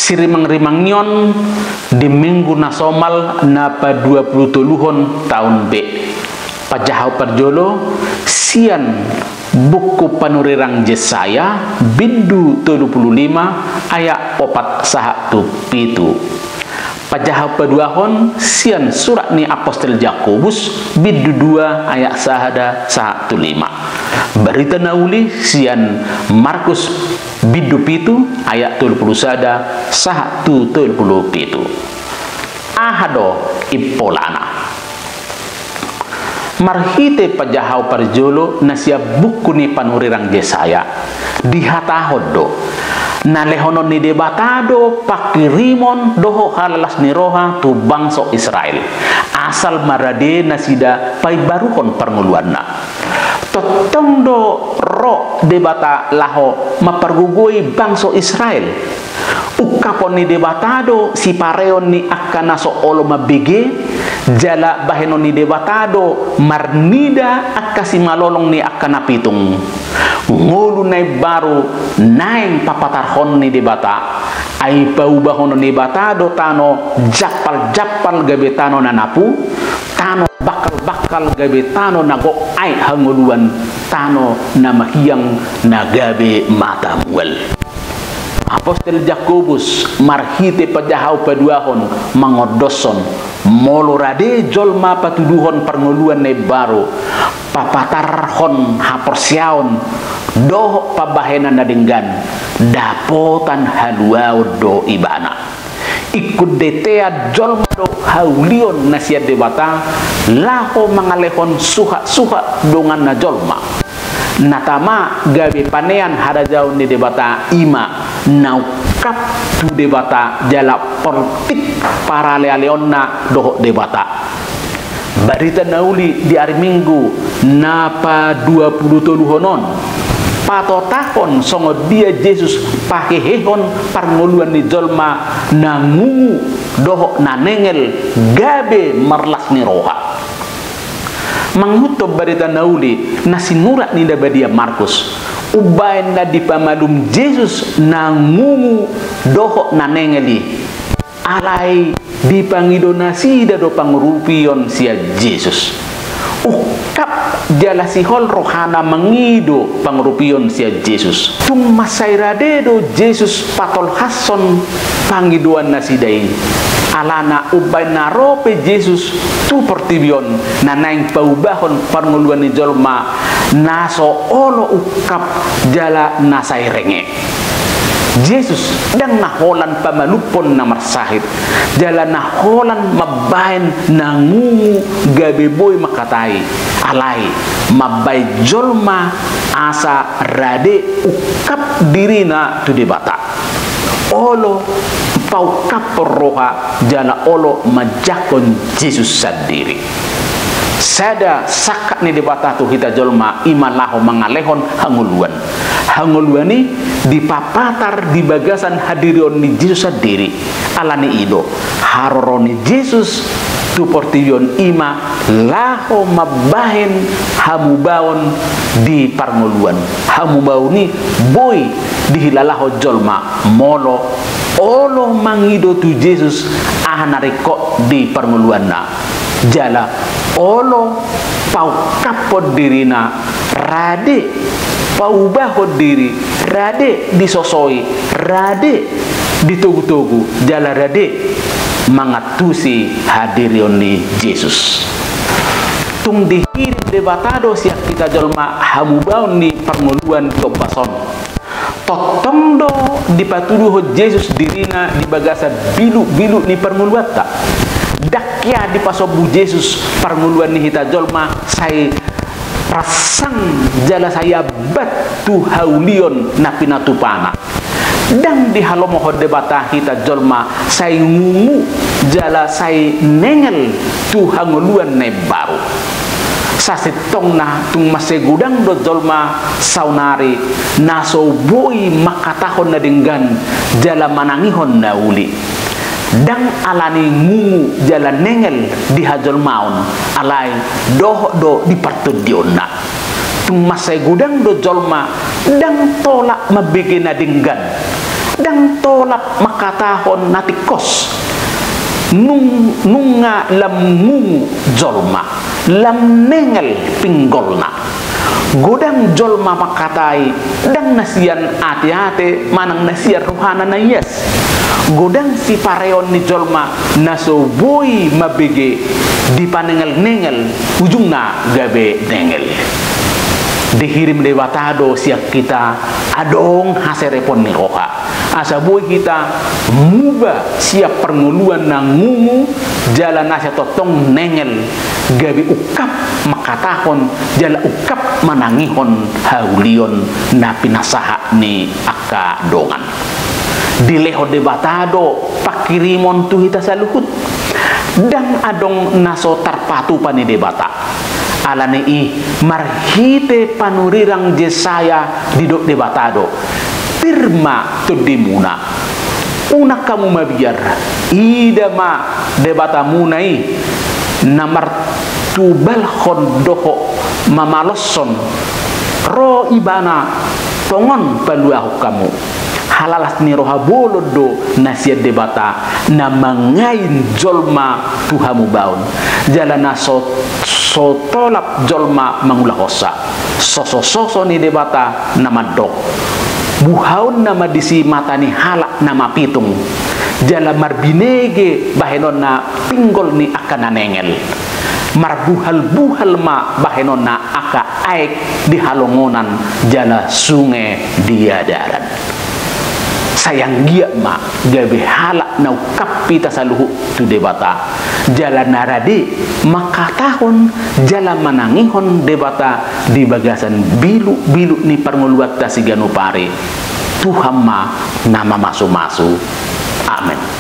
sirimang-rimangyon di minggu nasomal napa 27 tahun B. Pajahau perjolo sian buku panurirang Yesaya bindu 35 ayat 4 sahatu pitu. Pajahau peduahon sian surat ni Apostel Yakobus bindu 2 ayat sahada sahatu 5. Berita nauli sian Markus bindu pitu ayat 30 sada sahatu 30 pitu. Ahado ipolana marhite pajahau parjolo nasia buku ni panurirang Yesaya dihatahodo na lehonon ni debatado pakirimon doho halalas ni roha tu bangso Israel asal marade nasida pai baruhon pernguluanna totong do ro debata laho mapergugui bangso Israel ukapon ni debatado si pareon ni akana so olo mabege jala bahenon ni debatado marnida akasi malolong ni akana pitung ngulu nai baru naeng papatarhon ni debata ai paubahon ni debatado tano japal gabe tano nanapu tano bakal gabe tano nago ai hanguluan tano namahiyang nagabe matamuel. Apostel Yakobus marhite pajahau paduahon mangodoson molorade jolma patuduhon pernguluan ne baru papatarhon haporsiaon doh pabahena nadenggan dapotan haluau do ibana ikut detea jolma do haulion nasia debata laho mangalehon suha dongan na jolma natama gabe panean harajau ni debata ima naukap tu debata jala politik para lealeonna doho debata barita nauli di hari minggu napa 20 honon patotahon songo dia Yesus pakehehon parnguluan ni jolma nangungu doho nanengel gabe marlas ni roha mangutob barita nauli nasinurat ni dabadia Markus ubain na di pamalum Yesus nangungu doho nanengeli alai di pangidonasi dado pangrupion sia Yesus ukap jala sihol rohana mengido pangrupion sia Yesus tung masairade do Yesus patol hason pangiduan nasidai alana ubain na rope Yesus tu pertibion nanaing paubahon parnguluan ni jolma naso olo ukap jala nasairenge Yesus dan naholan pamalupon na marsahid jala naholan mabain nangungu gabeboy makatai alai mabay jolma asa rade ukap dirina tu debata olo paukap roha jala olo majakon Yesus sendiri sada sakat ni debata tu kita jolma imalaho mangalehon hanguluan ni dipapatar di bagasan hadirion ni Yesus sendiri alani ido haroroni Yesus tu portion ima laho mabahen hamubaon di parnguluan hamubaoni boy dihilalaho jolma molo olo mangido tu Yesus ahanariko di parnguluanna jala olo pau kapod dirina rade paubahod diri rade disosoi rade ditugu-tugu jala rade mangatusi hadirion ni Yesus tung dihirim debatado siap kita jolma hamubaon ni parnguluan kobason totong do dipatuduh Yesus dirina di bagasa bilu ni parnguluata dakya di pasobu Yesus parnguluan ni hita jolma saya rasang jala saya batu haulion napinatupana dan di halomoho debata hita jolma saya ngungu jala saya nengel tu hanguluan ne baru sasitong na tung masegudang do jolma saunari naso boy makatahon na dinggan jala manangihon na uli dang alani ngungu jala nengel di hajol maun alai doh do di partudion na tung masegudang do jolma dang tolak mabigin na dinggan dang tolap makatahon natikos nunga lamungu jolma lam nengel pinggolna godang jolma makatai dang nasian ate-ate manang nasian ruhana na yes godang si pareon ni jolma naso boy mabege di panengel-nengel ujungna gabe nengel dihirim debatado siap kita adong haserepon ni roha asa boy kita muba siap pernguluan nang ngumu jalan nasa totong nengel gabi ukap makatahon jala ukap manangihon haulion na pinasaha ni aka dongan dileho debatado pakirimon tu hita saluhut dang adong naso tarpatu pani debata alane i marhite panurirang Jesaya didok debatado firma tudimuna una kamu mabiar ida ma debata munai namar tubal hondoho mamalosson ro ibana tongon paluahu kamu halalas ni roha bolodo nasiat debata na mangain jolma tuhamu baun jalana so tolap jolma mangulahosa soso ni debata nama dok buhaun nama disi mata ni halak nama pitung jala marbinege bahenon na pinggol ni akan nengel marbuhal ma bahenon na aka aek di halongonan jala sungai diadaran sayang gia ma gabe halak na kapita saluhu tu debata jala naradi maka tahun jala manangihon debata di bagasan bilu ni pernguluat tasigano pare Tuhan ma nama masu amin.